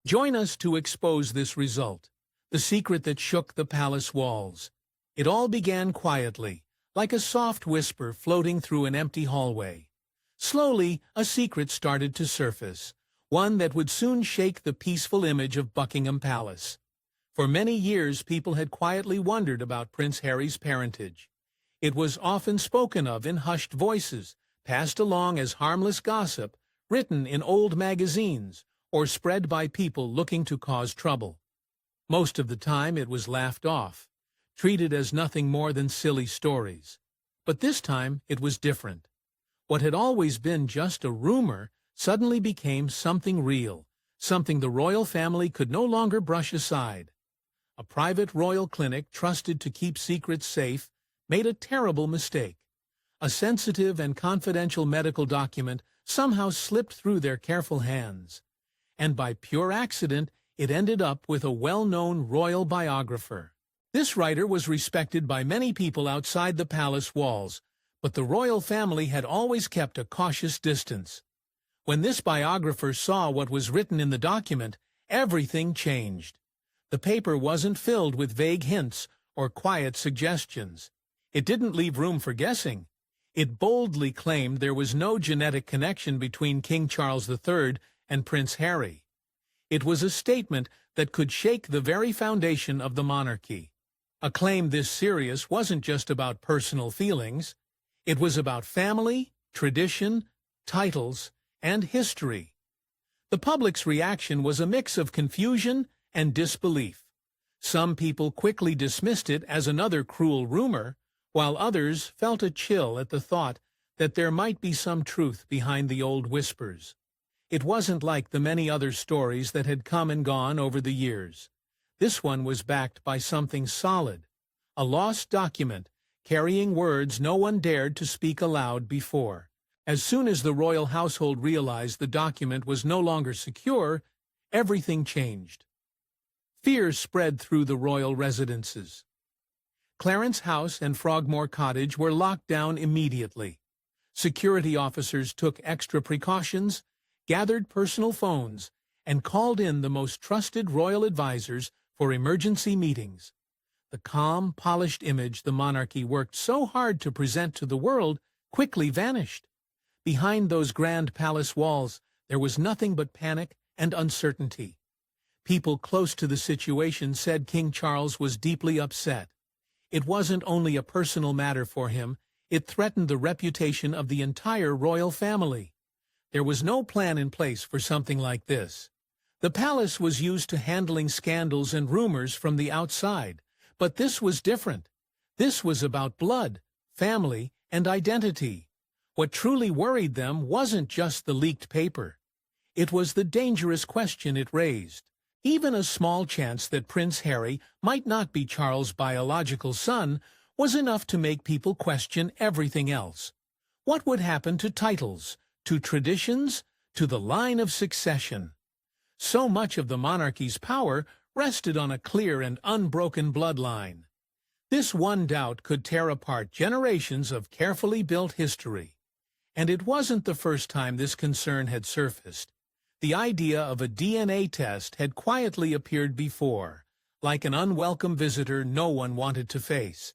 Join us to expose this result, the secret that shook the palace walls. It all began quietly, like a soft whisper floating through an empty hallway. Slowly, a secret started to surface, one that would soon shake the peaceful image of Buckingham Palace. For many years, people had quietly wondered about Prince Harry's parentage. It was often spoken of in hushed voices, passed along as harmless gossip, written in old magazines, or spread by people looking to cause trouble. Most of the time it was laughed off, treated as nothing more than silly stories. But this time it was different. What had always been just a rumor suddenly became something real, something the royal family could no longer brush aside. A private royal clinic trusted to keep secrets safe made a terrible mistake. A sensitive and confidential medical document somehow slipped through their careful hands. And by pure accident, it ended up with a well-known royal biographer. This writer was respected by many people outside the palace walls, but the royal family had always kept a cautious distance. When this biographer saw what was written in the document, everything changed. The paper wasn't filled with vague hints or quiet suggestions. It didn't leave room for guessing. It boldly claimed there was no genetic connection between King Charles III and Prince Harry. It was a statement that could shake the very foundation of the monarchy. A claim this serious wasn't just about personal feelings. It was about family, tradition, titles, and history. The public's reaction was a mix of confusion and disbelief. Some people quickly dismissed it as another cruel rumor, while others felt a chill at the thought that there might be some truth behind the old whispers. It wasn't like the many other stories that had come and gone over the years. This one was backed by something solid, a lost document carrying words no one dared to speak aloud before. As soon as the royal household realized the document was no longer secure, everything changed. Fear spread through the royal residences. Clarence House and Frogmore Cottage were locked down immediately. Security officers took extra precautions, gathered personal phones, and called in the most trusted royal advisors for emergency meetings. The calm, polished image the monarchy worked so hard to present to the world quickly vanished. Behind those grand palace walls, there was nothing but panic and uncertainty. People close to the situation said King Charles was deeply upset. It wasn't only a personal matter for him, it threatened the reputation of the entire royal family. There was no plan in place for something like this. The palace was used to handling scandals and rumors from the outside, but this was different. This was about blood, family, and identity. What truly worried them wasn't just the leaked paper. It was the dangerous question it raised. Even a small chance that Prince Harry might not be Charles' biological son was enough to make people question everything else. What would happen to titles, to traditions, to the line of succession? So much of the monarchy's power rested on a clear and unbroken bloodline. This one doubt could tear apart generations of carefully built history. And it wasn't the first time this concern had surfaced. The idea of a DNA test had quietly appeared before, like an unwelcome visitor no one wanted to face.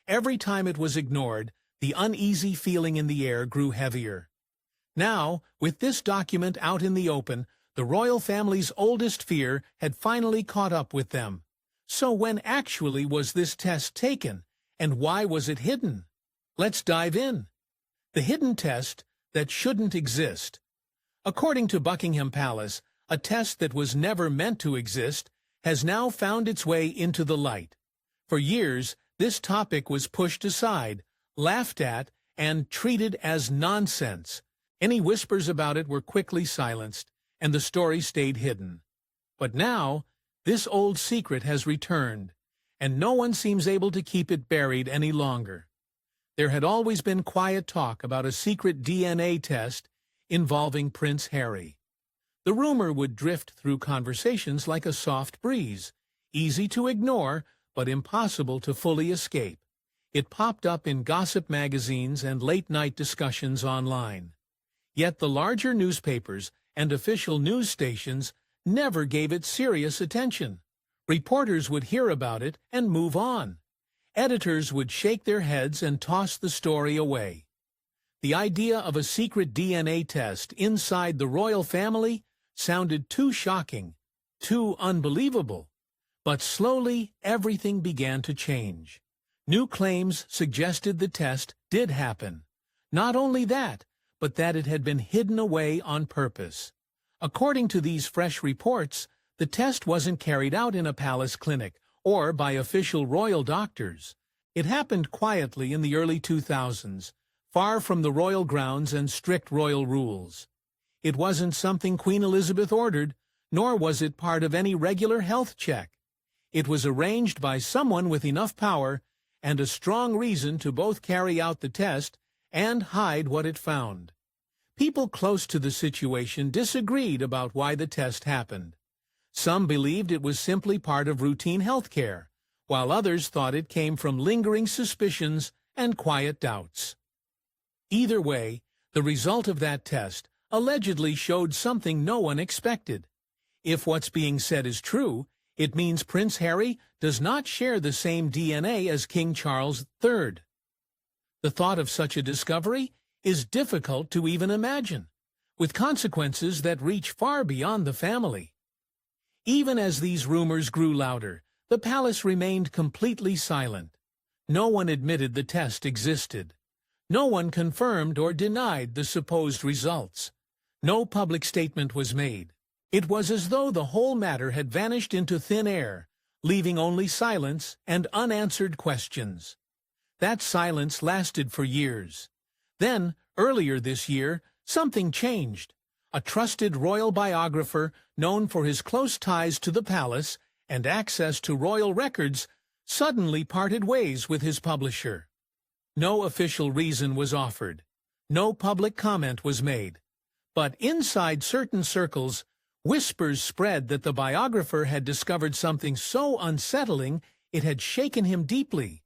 Every time it was ignored, the uneasy feeling in the air grew heavier. Now, with this document out in the open, the royal family's oldest fear had finally caught up with them. So when actually was this test taken, and why was it hidden? Let's dive in. The hidden test that shouldn't exist. According to Buckingham Palace, a test that was never meant to exist has now found its way into the light. For years, this topic was pushed aside, laughed at, and treated as nonsense. Any whispers about it were quickly silenced, and the story stayed hidden. But now, this old secret has returned, and no one seems able to keep it buried any longer. There had always been quiet talk about a secret DNA test involving Prince Harry. The rumor would drift through conversations like a soft breeze, easy to ignore but impossible to fully escape. It popped up in gossip magazines and late-night discussions online. Yet the larger newspapers and official news stations never gave it serious attention. Reporters would hear about it and move on. Editors would shake their heads and toss the story away. The idea of a secret DNA test inside the royal family sounded too shocking, too unbelievable. But slowly, everything began to change. New claims suggested the test did happen. Not only that, but that it had been hidden away on purpose. According to these fresh reports, the test wasn't carried out in a palace clinic or by official royal doctors. It happened quietly in the early 2000s, far from the royal grounds and strict royal rules. It wasn't something Queen Elizabeth ordered, nor was it part of any regular health check. It was arranged by someone with enough power and a strong reason to both carry out the test and hide what it found. People close to the situation disagreed about why the test happened. Some believed it was simply part of routine health care, while others thought it came from lingering suspicions and quiet doubts. Either way, the result of that test allegedly showed something no one expected. If what's being said is true, it means Prince Harry does not share the same DNA as King Charles III. The thought of such a discovery is difficult to even imagine, with consequences that reach far beyond the family. Even as these rumors grew louder, the palace remained completely silent. No one admitted the test existed. No one confirmed or denied the supposed results. No public statement was made. It was as though the whole matter had vanished into thin air, leaving only silence and unanswered questions. That silence lasted for years. Then, earlier this year, something changed. A trusted royal biographer, known for his close ties to the palace and access to royal records, suddenly parted ways with his publisher. No official reason was offered. No public comment was made. But inside certain circles, whispers spread that the biographer had discovered something so unsettling it had shaken him deeply.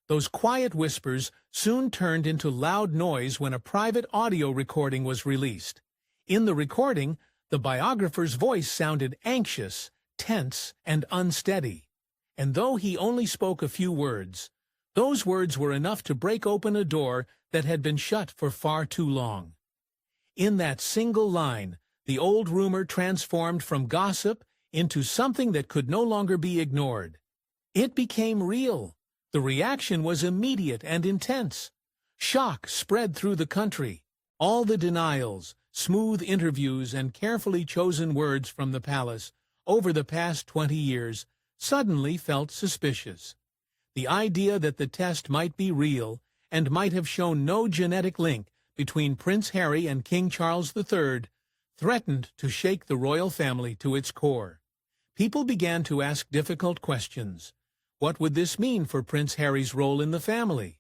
Those quiet whispers soon turned into loud noise when a private audio recording was released. In the recording, the biographer's voice sounded anxious, tense, and unsteady. And though he only spoke a few words, those words were enough to break open a door that had been shut for far too long. In that single line, the old rumor transformed from gossip into something that could no longer be ignored. It became real. The reaction was immediate and intense. Shock spread through the country. All the denials, smooth interviews, and carefully chosen words from the palace over the past 20 years suddenly felt suspicious. The idea that the test might be real and might have shown no genetic link between Prince Harry and King Charles III threatened to shake the royal family to its core. People began to ask difficult questions. What would this mean for Prince Harry's role in the family?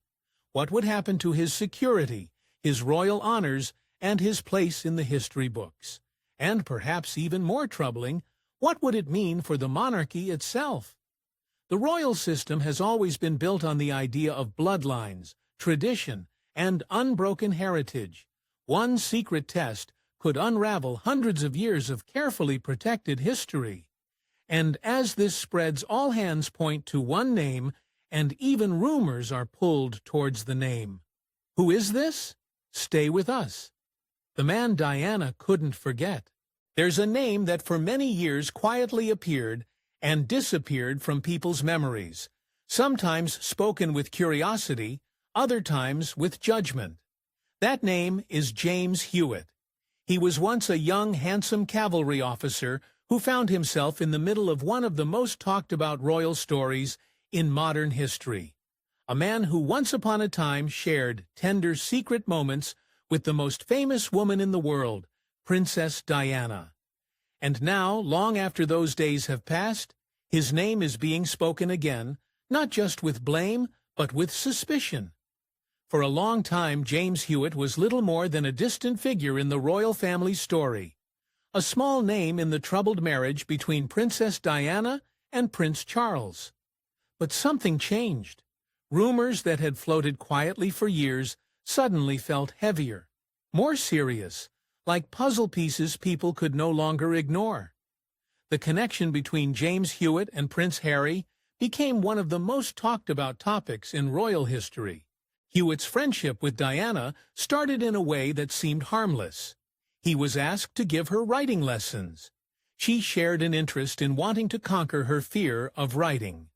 What would happen to his security, his royal honors, and his place in the history books? And perhaps even more troubling, what would it mean for the monarchy itself? The royal system has always been built on the idea of bloodlines, tradition, and unbroken heritage. One secret test could unravel hundreds of years of carefully protected history. And as this spreads, all hands point to one name, and even rumors are pulled towards the name. Who is this? Stay with us. The man Diana couldn't forget. There's a name that for many years quietly appeared and disappeared from people's memories, sometimes spoken with curiosity, other times with judgment. That name is James Hewitt. He was once a young, handsome cavalry officer who found himself in the middle of one of the most talked-about royal stories in modern history. A man who once upon a time shared tender secret moments with the most famous woman in the world, Princess Diana. And now, long after those days have passed, his name is being spoken again, not just with blame, but with suspicion. For a long time, James Hewitt was little more than a distant figure in the royal family story, a small name in the troubled marriage between Princess Diana and Prince Charles. But something changed. Rumors that had floated quietly for years suddenly felt heavier, more serious, like puzzle pieces people could no longer ignore. The connection between James Hewitt and Prince Harry became one of the most talked about topics in royal history. Hewitt's friendship with Diana started in a way that seemed harmless. He was asked to give her writing lessons. She shared an interest in wanting to conquer her fear of writing.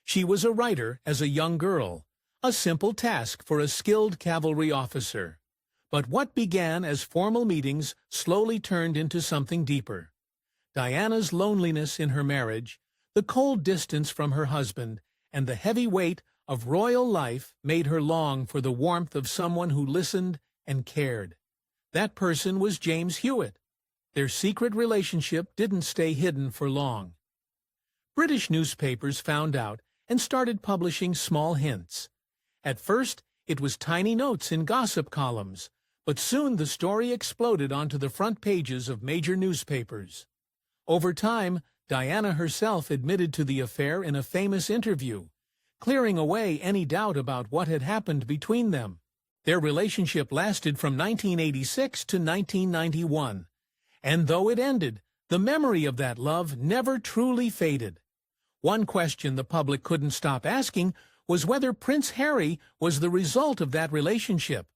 She was a writer as a young girl, a simple task for a skilled cavalry officer. But what began as formal meetings slowly turned into something deeper. Diana's loneliness in her marriage, the cold distance from her husband, and the heavy weight of royal life made her long for the warmth of someone who listened and cared. That person was James Hewitt. Their secret relationship didn't stay hidden for long. British newspapers found out and started publishing small hints. At first, it was tiny notes in gossip columns, but soon the story exploded onto the front pages of major newspapers. Over time, Diana herself admitted to the affair in a famous interview, clearing away any doubt about what had happened between them. Their relationship lasted from 1986 to 1991, and though it ended, the memory of that love never truly faded. One question the public couldn't stop asking was whether Prince Harry was the result of that relationship.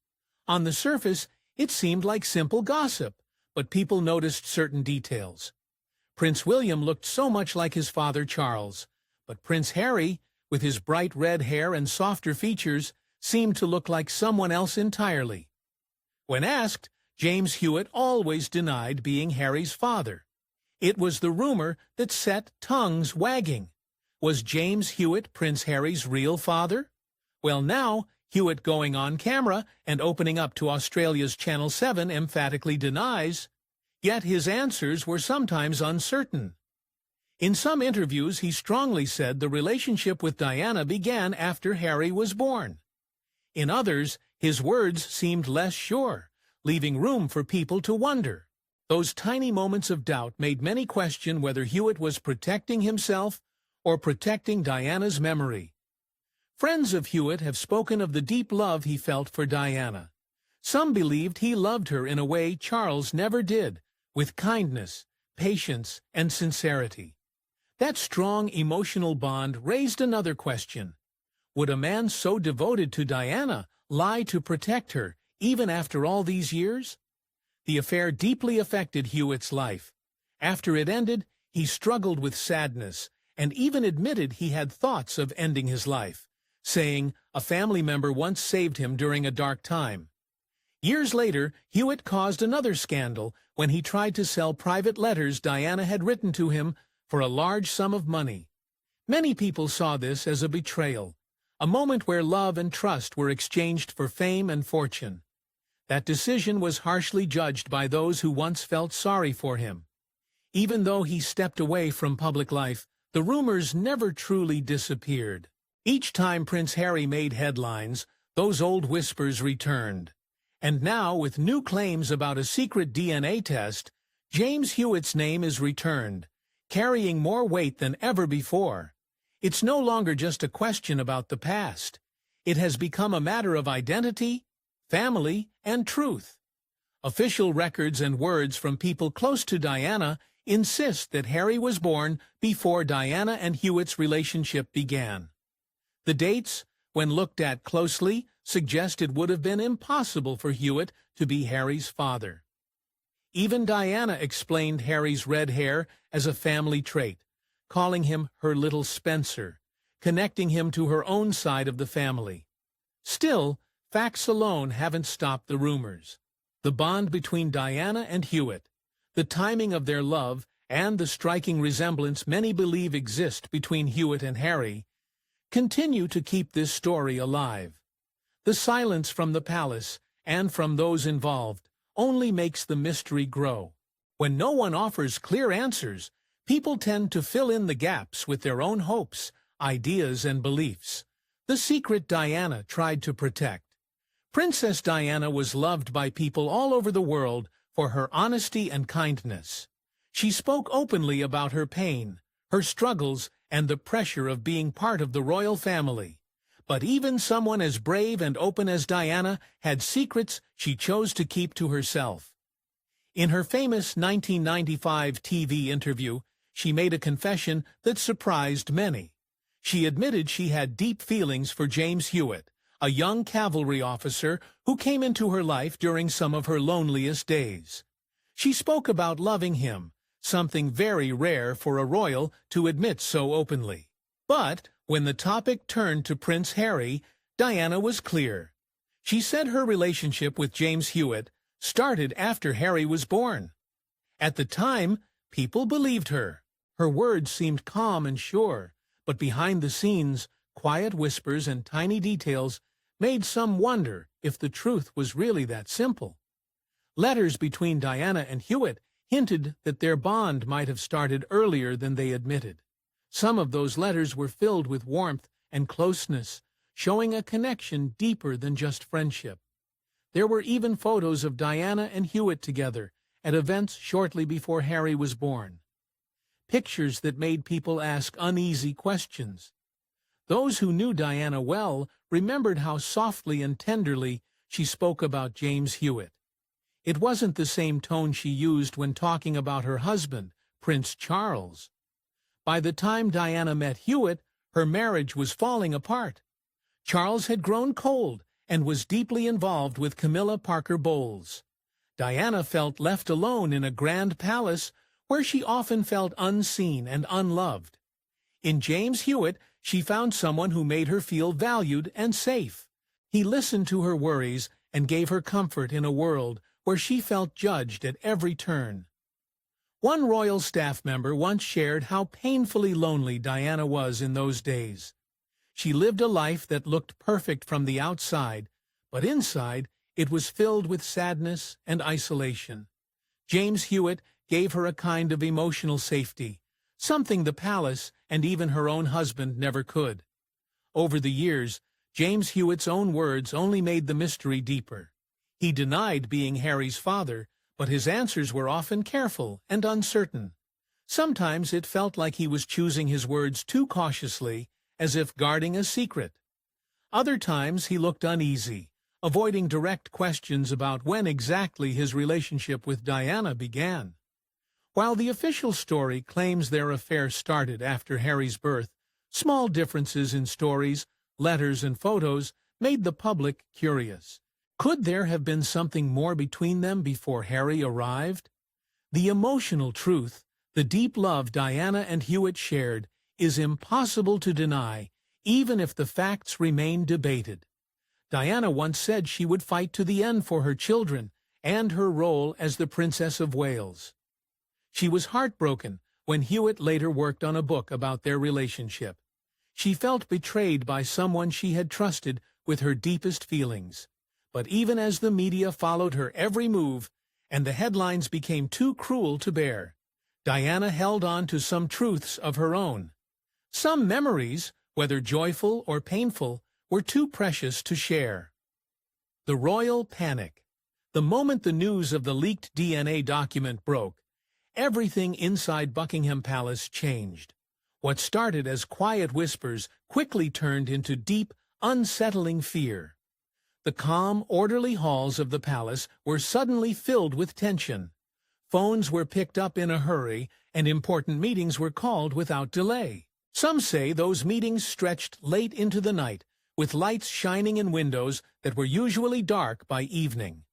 On the surface, it seemed like simple gossip, but people noticed certain details. Prince William looked so much like his father Charles, but Prince Harry, with his bright red hair and softer features, seemed to look like someone else entirely. When asked, James Hewitt always denied being Harry's father. It was the rumor that set tongues wagging. Was James Hewitt Prince Harry's real father? Well, now, Hewitt going on camera and opening up to Australia's Channel 7 emphatically denies, yet his answers were sometimes uncertain. In some interviews, he strongly said the relationship with Diana began after Harry was born. In others, his words seemed less sure, leaving room for people to wonder. Those tiny moments of doubt made many question whether Hewitt was protecting himself or protecting Diana's memory. Friends of Hewitt have spoken of the deep love he felt for Diana. Some believed he loved her in a way Charles never did, with kindness, patience, and sincerity. That strong emotional bond raised another question. Would a man so devoted to Diana lie to protect her, even after all these years? The affair deeply affected Hewitt's life. After it ended, he struggled with sadness, and even admitted he had thoughts of ending his life, saying a family member once saved him during a dark time. Years later, Hewitt caused another scandal when he tried to sell private letters Diana had written to him for a large sum of money. Many people saw this as a betrayal, a moment where love and trust were exchanged for fame and fortune. That decision was harshly judged by those who once felt sorry for him. Even though he stepped away from public life, the rumors never truly disappeared. Each time Prince Harry made headlines, those old whispers returned. And now, with new claims about a secret DNA test, James Hewitt's name is returned, carrying more weight than ever before. It's no longer just a question about the past. It has become a matter of identity, family, and truth. Official records and words from people close to Diana insist that Harry was born before Diana and Hewitt's relationship began. The dates, when looked at closely, suggest it would have been impossible for Hewitt to be Harry's father. Even Diana explained Harry's red hair as a family trait, calling him her little Spencer, connecting him to her own side of the family. Still, facts alone haven't stopped the rumors. The bond between Diana and Hewitt, the timing of their love, and the striking resemblance many believe exist between Hewitt and Harry, continue to keep this story alive. The silence from the palace, and from those involved, only makes the mystery grow. When no one offers clear answers, people tend to fill in the gaps with their own hopes, ideas, and beliefs. The secret Diana tried to protect. Princess Diana was loved by people all over the world for her honesty and kindness. She spoke openly about her pain, her struggles, and the pressure of being part of the royal family. But even someone as brave and open as Diana had secrets she chose to keep to herself. In her famous 1995 TV interview, she made a confession that surprised many. She admitted she had deep feelings for James Hewitt, a young cavalry officer who came into her life during some of her loneliest days. She spoke about loving him, something very rare for a royal to admit so openly. But when the topic turned to Prince Harry, Diana was clear. She said her relationship with James Hewitt started after Harry was born. At the time, people believed her. Her words seemed calm and sure, but behind the scenes, quiet whispers and tiny details made some wonder if the truth was really that simple. Letters between Diana and Hewitt hinted that their bond might have started earlier than they admitted. Some of those letters were filled with warmth and closeness, showing a connection deeper than just friendship. There were even photos of Diana and Hewitt together at events shortly before Harry was born. Pictures that made people ask uneasy questions. Those who knew Diana well remembered how softly and tenderly she spoke about James Hewitt. It wasn't the same tone she used when talking about her husband, Prince Charles. By the time Diana met Hewitt, her marriage was falling apart. Charles had grown cold and was deeply involved with Camilla Parker Bowles. Diana felt left alone in a grand palace where she often felt unseen and unloved. In James Hewitt, she found someone who made her feel valued and safe. He listened to her worries and gave her comfort in a world where she felt judged at every turn. One royal staff member once shared how painfully lonely Diana was in those days. She lived a life that looked perfect from the outside, but inside it was filled with sadness and isolation. James Hewitt gave her a kind of emotional safety, something the palace and even her own husband never could. Over the years, James Hewitt's own words only made the mystery deeper. He denied being Harry's father, but his answers were often careful and uncertain. Sometimes it felt like he was choosing his words too cautiously, as if guarding a secret. Other times he looked uneasy, avoiding direct questions about when exactly his relationship with Diana began. While the official story claims their affair started after Harry's birth, small differences in stories, letters, and photos made the public curious. Could there have been something more between them before Harry arrived? The emotional truth, the deep love Diana and Hewitt shared, is impossible to deny, even if the facts remain debated. Diana once said she would fight to the end for her children and her role as the Princess of Wales. She was heartbroken when Hewitt later worked on a book about their relationship. She felt betrayed by someone she had trusted with her deepest feelings. But even as the media followed her every move and the headlines became too cruel to bear, Diana held on to some truths of her own. Some memories, whether joyful or painful, were too precious to share. The royal panic. The moment the news of the leaked DNA document broke, everything inside Buckingham Palace changed. What started as quiet whispers quickly turned into deep, unsettling fear. The calm, orderly halls of the palace were suddenly filled with tension. Phones were picked up in a hurry, and important meetings were called without delay. Some say those meetings stretched late into the night, with lights shining in windows that were usually dark by evening.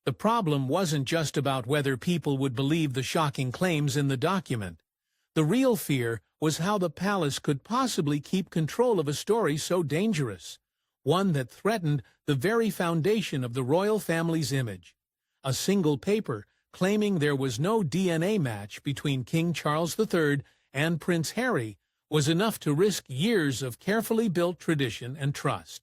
The problem wasn't just about whether people would believe the shocking claims in the document. The real fear was how the palace could possibly keep control of a story so dangerous, one that threatened the very foundation of the royal family's image. A single paper claiming there was no DNA match between King Charles III and Prince Harry was enough to risk years of carefully built tradition and trust.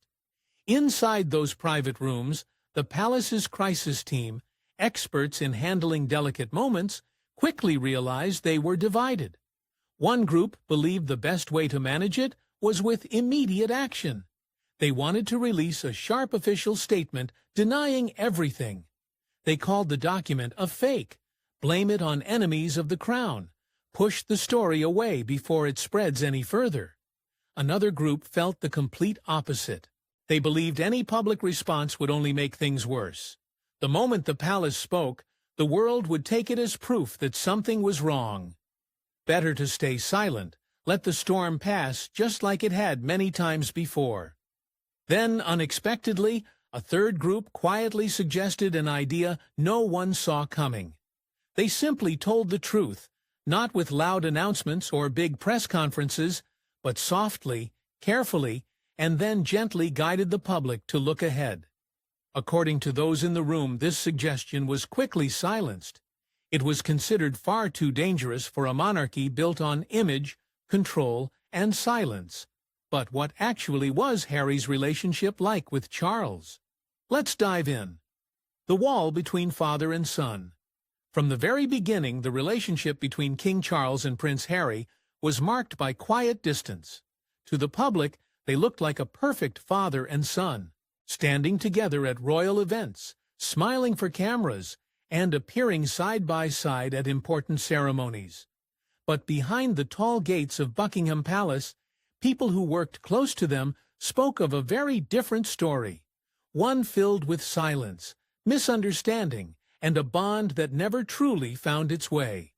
Inside those private rooms, the palace's crisis team, experts in handling delicate moments, quickly realized they were divided. One group believed the best way to manage it was with immediate action. They wanted to release a sharp official statement denying everything. They called the document a fake, blame it on enemies of the crown, push the story away before it spreads any further. Another group felt the complete opposite. They believed any public response would only make things worse. The moment the palace spoke, the world would take it as proof that something was wrong. Better to stay silent, let the storm pass just like it had many times before. Then, unexpectedly, a third group quietly suggested an idea no one saw coming. They simply told the truth, not with loud announcements or big press conferences, but softly, carefully, and then gently guided the public to look ahead. According to those in the room, this suggestion was quickly silenced. It was considered far too dangerous for a monarchy built on image, control, and silence. But what actually was Harry's relationship like with Charles? Let's dive in. The wall between father and son. From the very beginning, the relationship between King Charles and Prince Harry was marked by quiet distance. To the public, they looked like a perfect father and son, standing together at royal events, smiling for cameras, and appearing side by side at important ceremonies. But behind the tall gates of Buckingham Palace, people who worked close to them spoke of a very different story, one filled with silence, misunderstanding, and a bond that never truly found its way.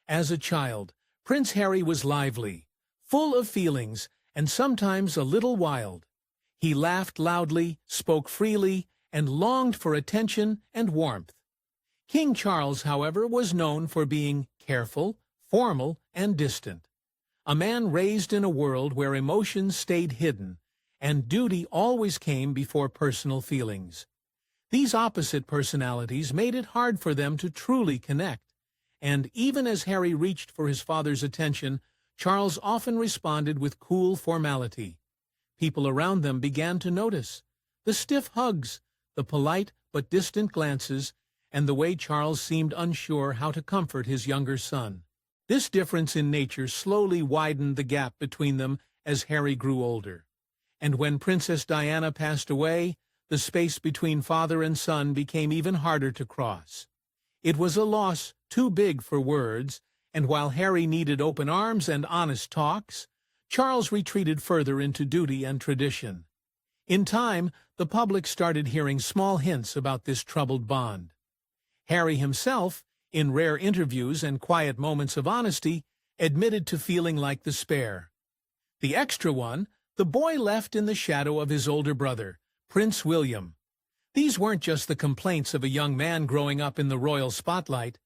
As a child, Prince Harry was lively, full of feelings, and sometimes a little wild. He laughed loudly, spoke freely, and longed for attention and warmth. King Charles, however, was known for being careful, formal, and distant. A man raised in a world where emotions stayed hidden, and duty always came before personal feelings. These opposite personalities made it hard for them to truly connect, and even as Harry reached for his father's attention, Charles often responded with cool formality. People around them began to notice the stiff hugs, the polite but distant glances, and the way Charles seemed unsure how to comfort his younger son. This difference in nature slowly widened the gap between them as Harry grew older. And when Princess Diana passed away, the space between father and son became even harder to cross. It was a loss too big for words, and while Harry needed open arms and honest talks, Charles retreated further into duty and tradition. In time, the public started hearing small hints about this troubled bond. Harry himself, in rare interviews and quiet moments of honesty, admitted to feeling like the spare. The extra one, the boy left in the shadow of his older brother, Prince William. These weren't just the complaints of a young man growing up in the royal spotlight.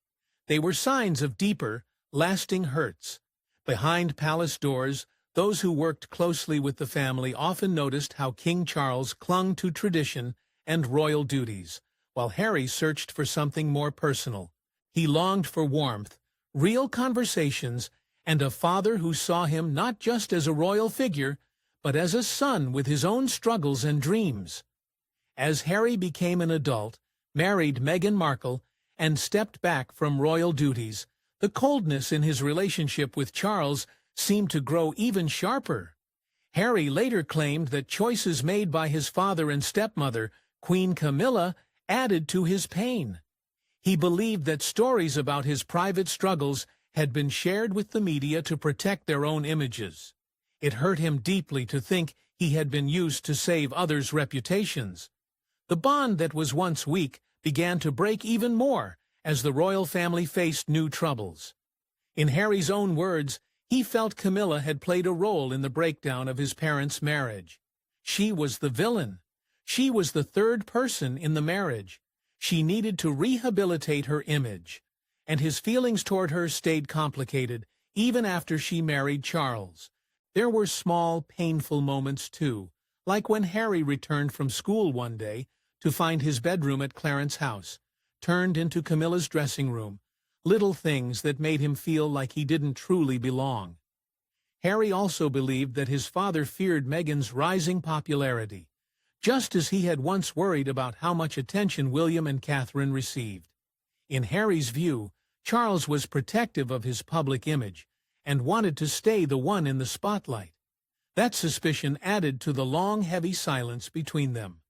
They were signs of deeper, lasting hurts. Behind palace doors, those who worked closely with the family often noticed how King Charles clung to tradition and royal duties, while Harry searched for something more personal. He longed for warmth, real conversations, and a father who saw him not just as a royal figure, but as a son with his own struggles and dreams. As Harry became an adult, married Meghan Markle, and stepped back from royal duties, the coldness in his relationship with Charles seemed to grow even sharper. Harry later claimed that choices made by his father and stepmother, Queen Camilla, added to his pain. He believed that stories about his private struggles had been shared with the media to protect their own images. It hurt him deeply to think he had been used to save others' reputations. The bond that was once weak began to break even more as the royal family faced new troubles. In Harry's own words, he felt Camilla had played a role in the breakdown of his parents' marriage. She was the villain. She was the third person in the marriage. She needed to rehabilitate her image. And his feelings toward her stayed complicated, even after she married Charles. There were small, painful moments, too, like when Harry returned from school one day to find his bedroom at Clarence House turned into Camilla's dressing room, little things that made him feel like he didn't truly belong. Harry also believed that his father feared Meghan's rising popularity, just as he had once worried about how much attention William and Catherine received. In Harry's view, Charles was protective of his public image and wanted to stay the one in the spotlight. That suspicion added to the long, heavy silence between them.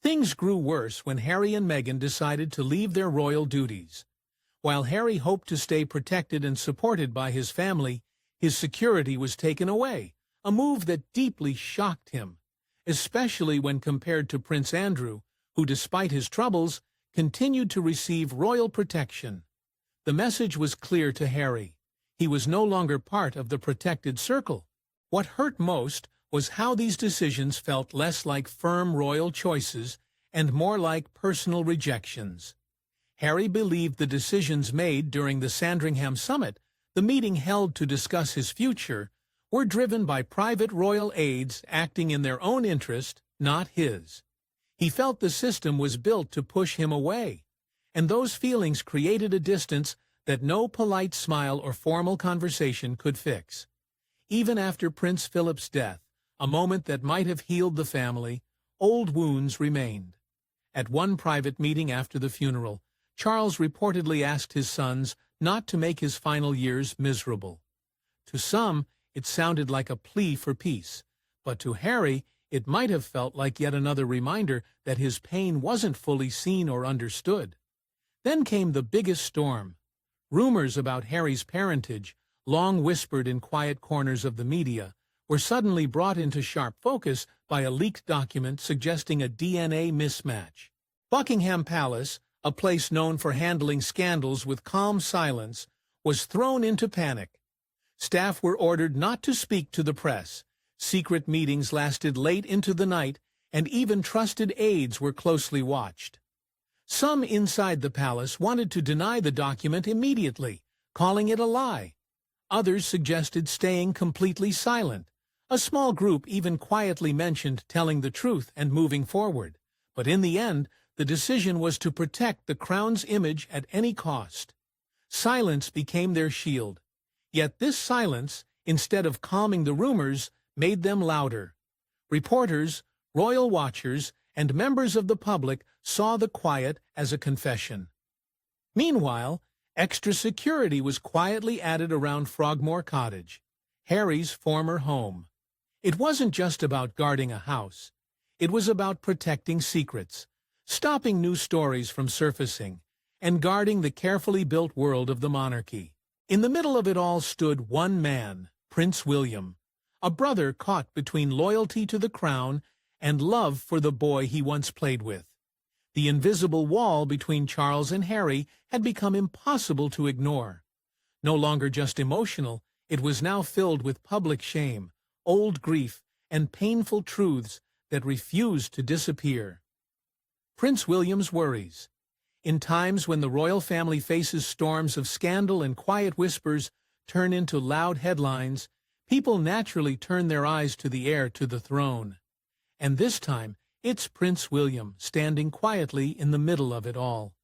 Things grew worse when Harry and Meghan decided to leave their royal duties. While Harry hoped to stay protected and supported by his family, his security was taken away, a move that deeply shocked him, especially when compared to Prince Andrew, who, despite his troubles, continued to receive royal protection. The message was clear to Harry. He was no longer part of the protected circle. What hurt most was how these decisions felt less like firm royal choices and more like personal rejections. Harry believed the decisions made during the Sandringham Summit, the meeting held to discuss his future, were driven by private royal aides acting in their own interest, not his. He felt the system was built to push him away, and those feelings created a distance that no polite smile or formal conversation could fix. Even after Prince Philip's death, a moment that might have healed the family, old wounds remained. At one private meeting after the funeral, Charles reportedly asked his sons not to make his final years miserable. To some, it sounded like a plea for peace, but to Harry, it might have felt like yet another reminder that his pain wasn't fully seen or understood. Then came the biggest storm. Rumors about Harry's parentage, long whispered in quiet corners of the media, were suddenly brought into sharp focus by a leaked document suggesting a DNA mismatch. Buckingham Palace, a place known for handling scandals with calm silence, was thrown into panic. Staff were ordered not to speak to the press. Secret meetings lasted late into the night, and even trusted aides were closely watched. Some inside the palace wanted to deny the document immediately, calling it a lie. Others suggested staying completely silent. A small group even quietly mentioned telling the truth and moving forward. But in the end, the decision was to protect the crown's image at any cost. Silence became their shield. Yet this silence, instead of calming the rumors, made them louder. Reporters, royal watchers, and members of the public saw the quiet as a confession. Meanwhile, extra security was quietly added around Frogmore Cottage, Harry's former home. It wasn't just about guarding a house. It was about protecting secrets, stopping new stories from surfacing, and guarding the carefully built world of the monarchy. In the middle of it all stood one man, Prince William, a brother caught between loyalty to the crown and love for the boy he once played with. The invisible wall between Charles and Harry had become impossible to ignore. No longer just emotional, it was now filled with public shame, old grief, and painful truths that refused to disappear. Prince William's worries. In times when the royal family faces storms of scandal and quiet whispers turn into loud headlines, people naturally turn their eyes to the heir to the throne. And this time, it's Prince William standing quietly in the middle of it all.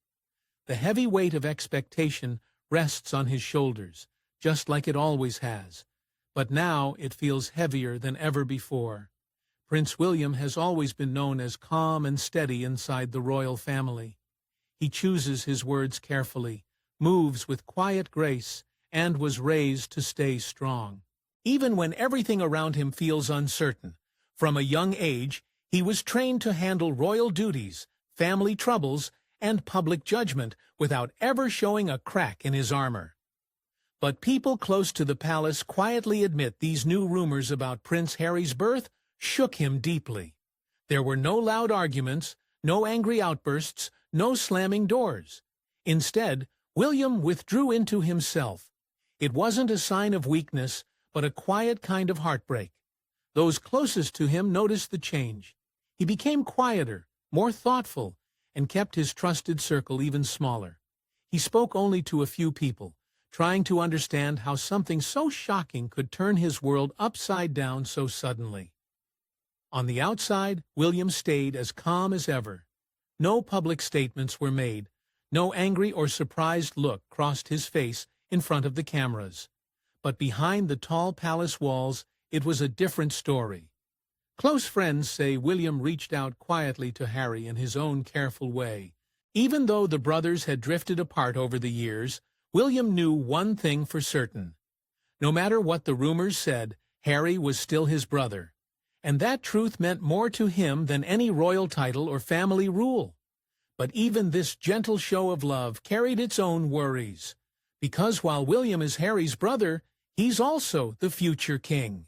The heavy weight of expectation rests on his shoulders, just like it always has. But now it feels heavier than ever before. Prince William has always been known as calm and steady inside the royal family. He chooses his words carefully, moves with quiet grace, and was raised to stay strong. Even when everything around him feels uncertain, from a young age, he was trained to handle royal duties, family troubles, and public judgment without ever showing a crack in his armor. But people close to the palace quietly admit these new rumors about Prince Harry's birth shook him deeply. There were no loud arguments, no angry outbursts, no slamming doors. Instead, William withdrew into himself. It wasn't a sign of weakness, but a quiet kind of heartbreak. Those closest to him noticed the change. He became quieter, more thoughtful, and kept his trusted circle even smaller. He spoke only to a few people, trying to understand how something so shocking could turn his world upside down so suddenly. On the outside, William stayed as calm as ever. No public statements were made. No angry or surprised look crossed his face in front of the cameras. But behind the tall palace walls, it was a different story. Close friends say William reached out quietly to Harry in his own careful way. Even though the brothers had drifted apart over the years, William knew one thing for certain. No matter what the rumors said, Harry was still his brother. And that truth meant more to him than any royal title or family rule. But even this gentle show of love carried its own worries. Because while William is Harry's brother, he's also the future king.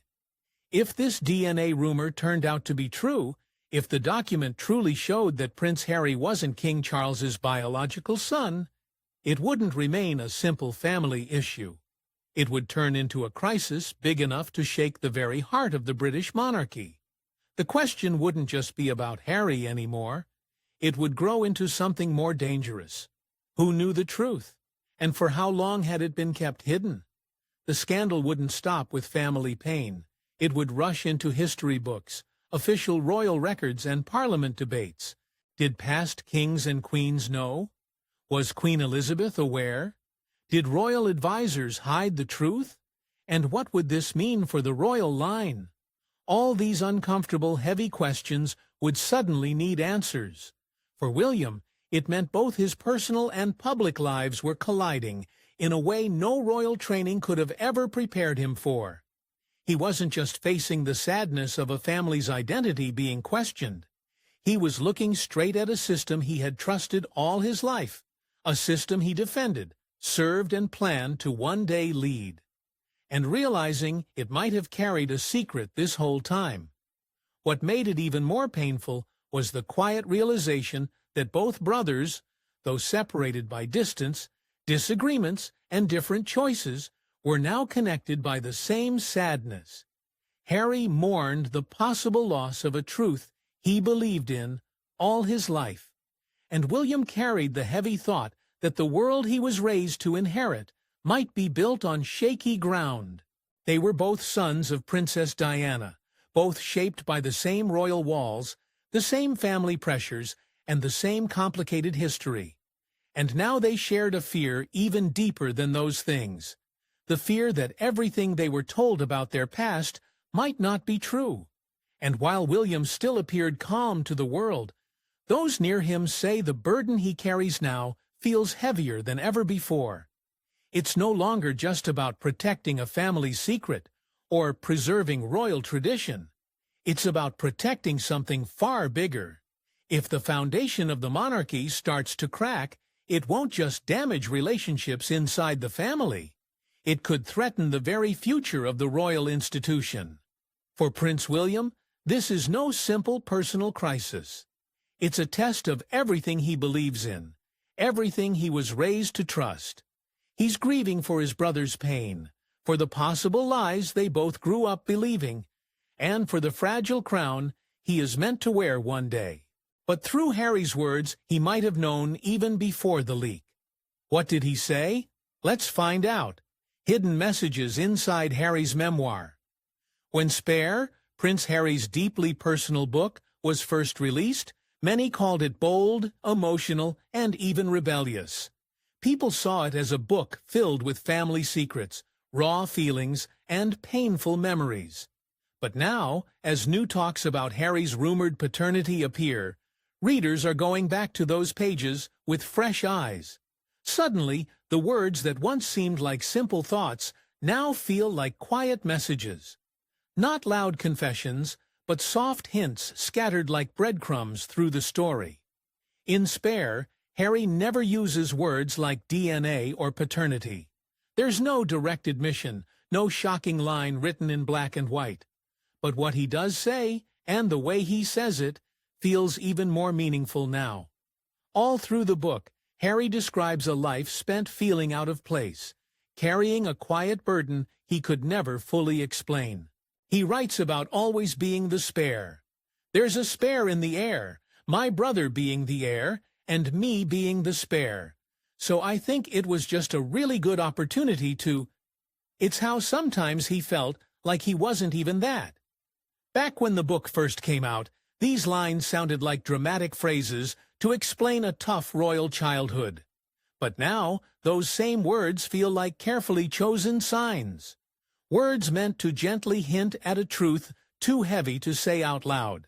If this DNA rumor turned out to be true, if the document truly showed that Prince Harry wasn't King Charles's biological son, it wouldn't remain a simple family issue. It would turn into a crisis big enough to shake the very heart of the British monarchy. The question wouldn't just be about Harry anymore. It would grow into something more dangerous. Who knew the truth? And for how long had it been kept hidden? The scandal wouldn't stop with family pain. It would rush into history books, official royal records, and parliament debates. Did past kings and queens know? Was Queen Elizabeth aware? Did royal advisers hide the truth? And what would this mean for the royal line? All these uncomfortable, heavy questions would suddenly need answers. For William, it meant both his personal and public lives were colliding in a way no royal training could have ever prepared him for. He wasn't just facing the sadness of a family's identity being questioned. He was looking straight at a system he had trusted all his life, a system he defended, served, and planned to one day lead. And realizing it might have carried a secret this whole time. What made it even more painful was the quiet realization that both brothers, though separated by distance, disagreements, and different choices, were now connected by the same sadness. Harry mourned the possible loss of a truth he believed in all his life, and William carried the heavy thought that the world he was raised to inherit might be built on shaky ground. They were both sons of Princess Diana, both shaped by the same royal walls, the same family pressures, and the same complicated history. And now they shared a fear even deeper than those things, the fear that everything they were told about their past might not be true. And while William still appeared calm to the world, those near him say the burden he carries now feels heavier than ever before. It's no longer just about protecting a family secret or preserving royal tradition. It's about protecting something far bigger. If the foundation of the monarchy starts to crack, it won't just damage relationships inside the family. It could threaten the very future of the royal institution. For Prince William, this is no simple personal crisis. It's a test of everything he believes in, everything he was raised to trust. He's grieving for his brother's pain, for the possible lies they both grew up believing, and for the fragile crown he is meant to wear one day. But through Harry's words, he might have known even before the leak. What did he say? Let's find out. Hidden messages inside Harry's memoir. When Spare, Prince Harry's deeply personal book, was first released, many called it bold, emotional, and even rebellious. People saw it as a book filled with family secrets, raw feelings, and painful memories. But now, as new talks about Harry's rumored paternity appear, readers are going back to those pages with fresh eyes. Suddenly, the words that once seemed like simple thoughts now feel like quiet messages. Not loud confessions, but soft hints scattered like breadcrumbs through the story. In Spare, Harry never uses words like DNA or paternity. There's no direct admission, no shocking line written in black and white. But what he does say, and the way he says it, feels even more meaningful now. All through the book, Harry describes a life spent feeling out of place, carrying a quiet burden he could never fully explain. He writes about always being the spare. There's a spare in the air, my brother being the heir, and me being the spare. So I think it was just a really good opportunity to... It's how sometimes he felt like he wasn't even that. Back when the book first came out, these lines sounded like dramatic phrases to explain a tough royal childhood. But now, those same words feel like carefully chosen signs. Words meant to gently hint at a truth too heavy to say out loud.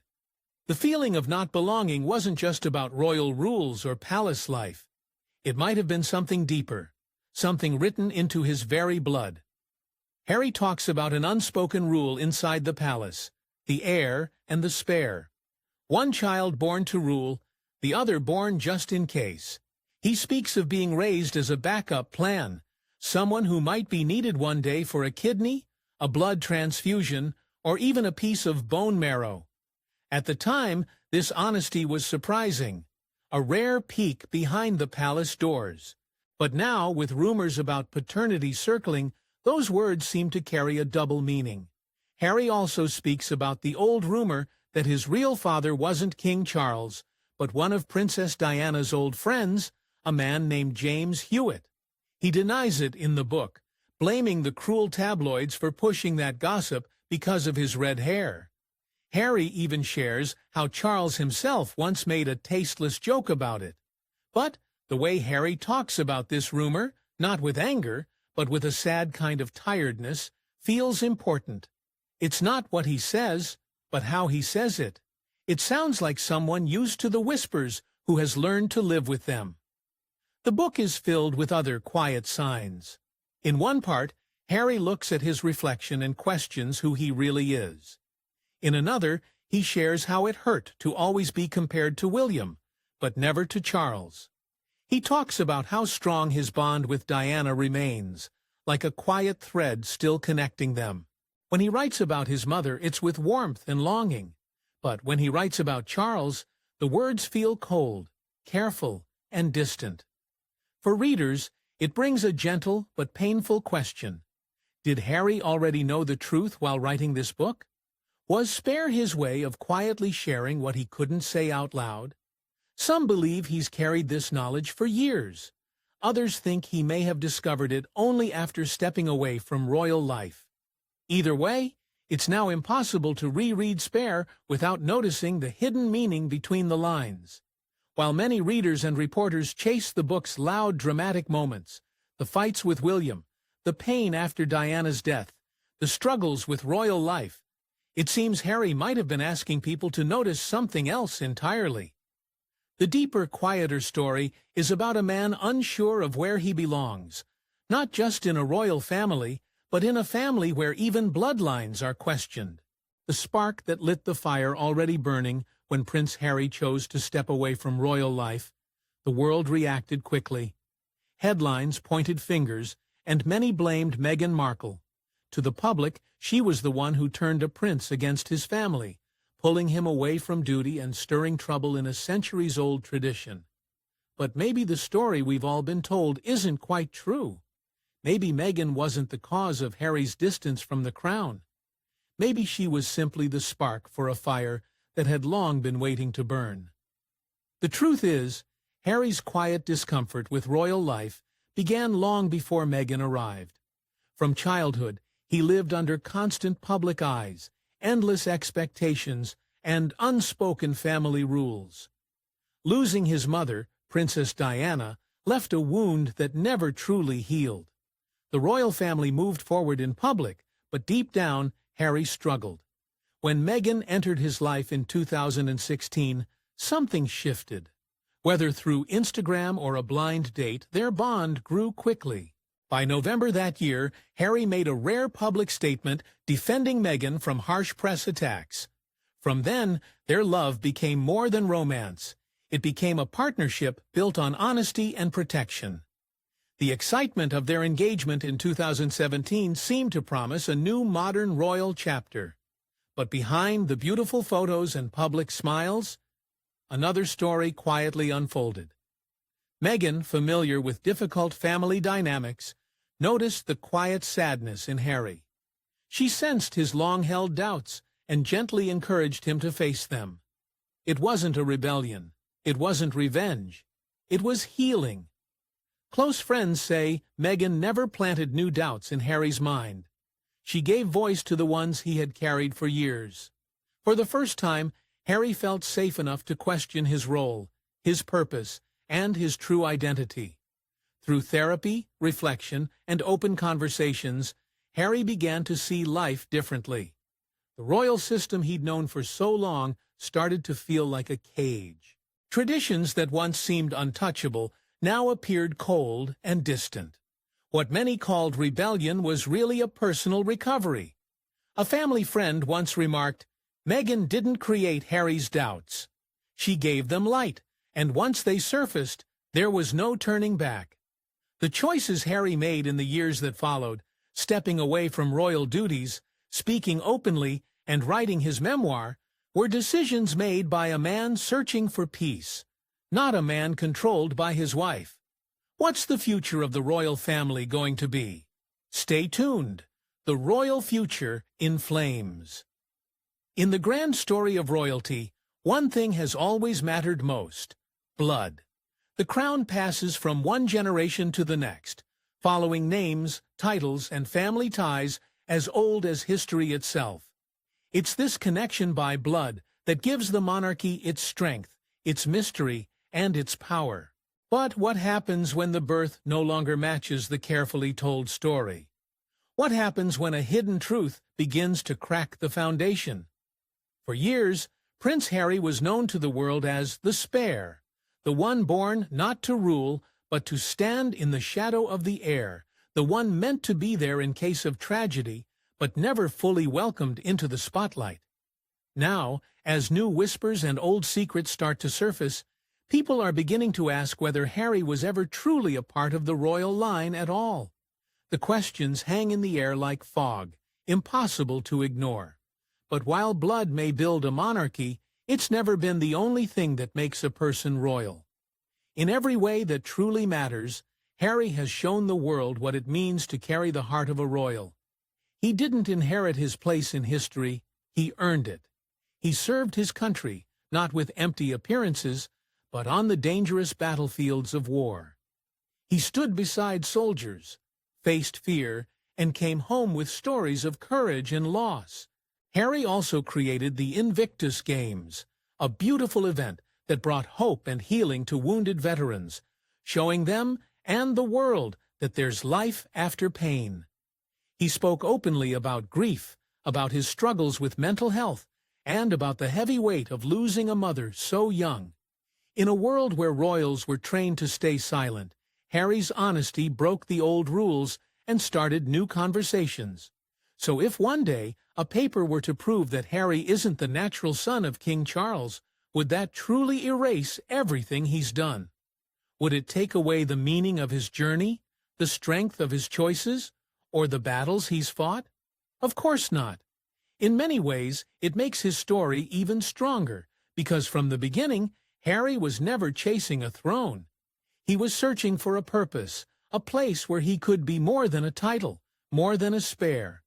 The feeling of not belonging wasn't just about royal rules or palace life. It might have been something deeper, something written into his very blood. Harry talks about an unspoken rule inside the palace, the heir and the spare. One child born to rule, the other born just in case. He speaks of being raised as a backup plan, someone who might be needed one day for a kidney, a blood transfusion, or even a piece of bone marrow. At the time, this honesty was surprising, a rare peek behind the palace doors. But now, with rumors about paternity circling, Those words seem to carry a double meaning. Harry also speaks about the old rumor that his real father wasn't King Charles, but one of Princess Diana's old friends, a man named James Hewitt. He denies it in the book, blaming the cruel tabloids for pushing that gossip because of his red hair. Harry even shares how Charles himself once made a tasteless joke about it. But the way Harry talks about this rumor, not with anger, but with a sad kind of tiredness, feels important. It's not what he says, but how he says it. It sounds like someone used to the whispers who has learned to live with them. The book is filled with other quiet signs. In one part, Harry looks at his reflection and questions who he really is. In another, he shares how it hurt to always be compared to William, but never to Charles. He talks about how strong his bond with Diana remains, like a quiet thread still connecting them. When he writes about his mother, it's with warmth and longing. But when he writes about Charles, the words feel cold, careful, and distant. For readers, it brings a gentle but painful question. Did Harry already know the truth while writing this book? Was spare his way of quietly sharing what he couldn't say out loud? Some believe he's carried this knowledge for years. Others think he may have discovered it only after stepping away from royal life. Either way, it's now impossible to reread Spare without noticing the hidden meaning between the lines. While many readers and reporters chase the book's loud, dramatic moments, the fights with William, the pain after Diana's death, the struggles with royal life, it seems Harry might have been asking people to notice something else entirely. The deeper, quieter story is about a man unsure of where he belongs, not just in a royal family, but in a family where even bloodlines are questioned. The spark that lit the fire already burning when Prince Harry chose to step away from royal life, the world reacted quickly. Headlines pointed fingers, and many blamed Meghan Markle. To the public, she was the one who turned a prince against his family, pulling him away from duty and stirring trouble in a centuries-old tradition. But maybe the story we've all been told isn't quite true. Maybe Meghan wasn't the cause of Harry's distance from the crown. Maybe she was simply the spark for a fire that had long been waiting to burn. The truth is, Harry's quiet discomfort with royal life began long before Meghan arrived. From childhood, he lived under constant public eyes, endless expectations, and unspoken family rules. Losing his mother, Princess Diana, left a wound that never truly healed. The royal family moved forward in public, but deep down, Harry struggled. When Meghan entered his life in 2016, something shifted. Whether through Instagram or a blind date, their bond grew quickly. By November that year, Harry made a rare public statement defending Meghan from harsh press attacks. From then, their love became more than romance. It became a partnership built on honesty and protection. The excitement of their engagement in 2017 seemed to promise a new modern royal chapter. But behind the beautiful photos and public smiles, another story quietly unfolded. Meghan, familiar with difficult family dynamics, noticed the quiet sadness in Harry. She sensed his long-held doubts and gently encouraged him to face them. It wasn't a rebellion. It wasn't revenge. It was healing. Close friends say Meghan never planted new doubts in Harry's mind. She gave voice to the ones he had carried for years. For the first time, Harry felt safe enough to question his role, his purpose, and his true identity. Through therapy, reflection, and open conversations, Harry began to see life differently. The royal system he'd known for so long started to feel like a cage. Traditions that once seemed untouchable now appeared cold and distant. What many called rebellion was really a personal recovery. A family friend once remarked, "Meghan didn't create Harry's doubts. She gave them light, and once they surfaced, there was no turning back." The choices Harry made in the years that followed, stepping away from royal duties, speaking openly, and writing his memoir, were decisions made by a man searching for peace, not a man controlled by his wife. What's the future of the royal family going to be? Stay tuned. The royal future in flames. In the grand story of royalty, one thing has always mattered most: blood. The crown passes from one generation to the next, following names, titles, and family ties as old as history itself. It's this connection by blood that gives the monarchy its strength, its mystery, and its power. But what happens when the birth no longer matches the carefully told story? What happens when a hidden truth begins to crack the foundation? For years, Prince Harry was known to the world as the Spare, the one born not to rule, but to stand in the shadow of the heir, the one meant to be there in case of tragedy, but never fully welcomed into the spotlight. Now, as new whispers and old secrets start to surface, people are beginning to ask whether Harry was ever truly a part of the royal line at all. The questions hang in the air like fog, impossible to ignore. But while blood may build a monarchy, it's never been the only thing that makes a person royal. In every way that truly matters, Harry has shown the world what it means to carry the heart of a royal. He didn't inherit his place in history, he earned it. He served his country, not with empty appearances, but on the dangerous battlefields of war. He stood beside soldiers, faced fear, and came home with stories of courage and loss. Harry also created the Invictus Games, a beautiful event that brought hope and healing to wounded veterans, showing them and the world that there's life after pain. He spoke openly about grief, about his struggles with mental health, and about the heavy weight of losing a mother so young. In a world where royals were trained to stay silent, Harry's honesty broke the old rules and started new conversations. So if one day a paper were to prove that Harry isn't the natural son of King Charles, would that truly erase everything he's done? Would it take away the meaning of his journey, the strength of his choices, or the battles he's fought? Of course not. In many ways, it makes his story even stronger, because from the beginning, Harry was never chasing a throne. He was searching for a purpose, a place where he could be more than a title, more than a spare.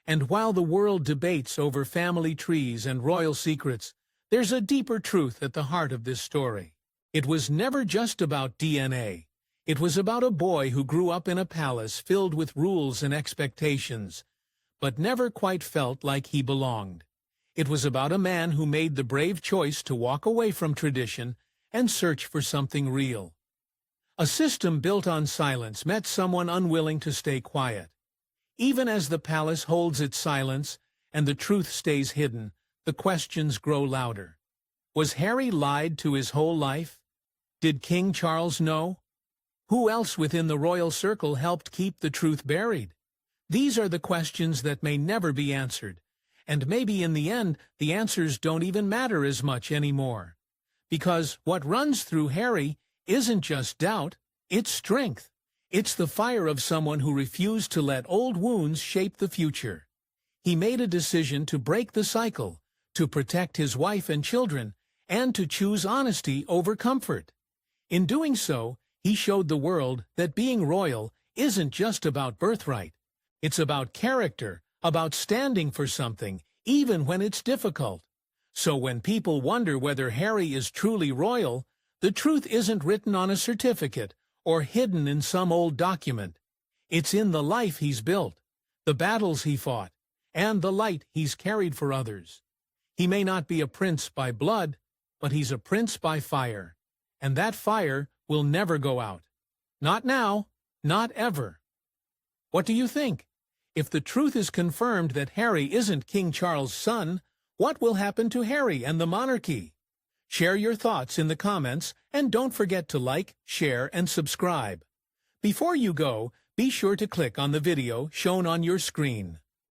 And while the world debates over family trees and royal secrets, there's a deeper truth at the heart of this story. It was never just about DNA. It was about a boy who grew up in a palace filled with rules and expectations, but never quite felt like he belonged. It was about a man who made the brave choice to walk away from tradition and search for something real. A system built on silence met someone unwilling to stay quiet. Even as the palace holds its silence and the truth stays hidden, the questions grow louder. Was Harry lied to his whole life? Did King Charles know? Who else within the royal circle helped keep the truth buried? These are the questions that may never be answered, and maybe in the end the answers don't even matter as much anymore. Because what runs through Harry isn't just doubt, it's strength. It's the fire of someone who refused to let old wounds shape the future. He made a decision to break the cycle, to protect his wife and children, and to choose honesty over comfort. In doing so, he showed the world that being royal isn't just about birthright. It's about character, about standing for something, even when it's difficult. So when people wonder whether Harry is truly royal, the truth isn't written on a certificate or hidden in some old document. It's in the life he's built, the battles he fought, and the light he's carried for others. He may not be a prince by blood, but he's a prince by fire. And that fire will never go out. Not now, not ever. What do you think? If the truth is confirmed that Harry isn't King Charles' son, what will happen to Harry and the monarchy? Share your thoughts in the comments, and don't forget to like, share, and subscribe. Before you go, be sure to click on the video shown on your screen.